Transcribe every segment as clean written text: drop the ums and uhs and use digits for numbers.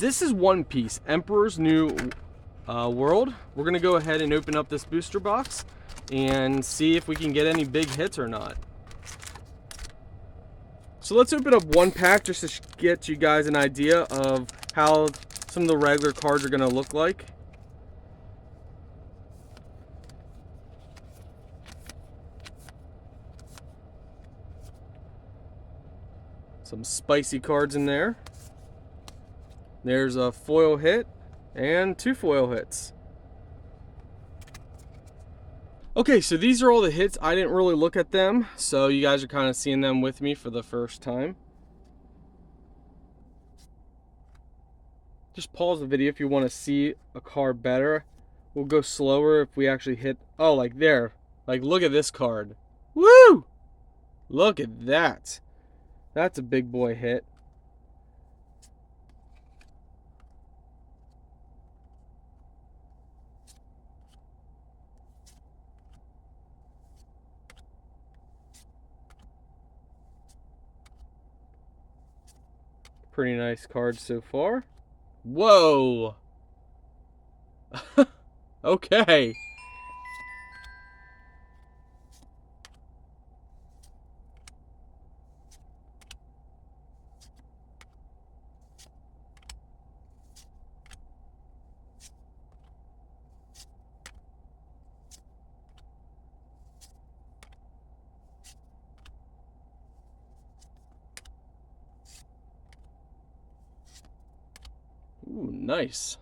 this is One Piece, Emperor's New World. We're gonna go ahead and open up this booster box and see if we can get any big hits or not. So let's open up one pack just to get you guys an idea of how some of the regular cards are gonna look like. Some spicy cards in there. There's a foil hit and 2 foil hits. Okay, so these are all the hits. I didn't really look at them, so you guys are kind of seeing them with me for the first time. Just pause the video if you want to see a card better. We'll go slower if we actually hit, oh, like there. Like, look at this card. Woo! Look at that. That's a big boy hit. Pretty nice card so far. Whoa! Okay. Ooh, nice.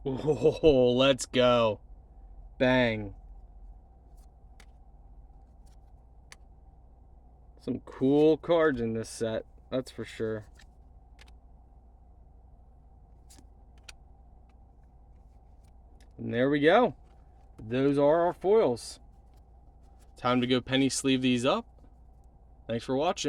Oh, let's go. Bang. Some cool cards in this set, that's for sure. And there we go. Those are our foils. Time to go penny sleeve these up. Thanks for watching.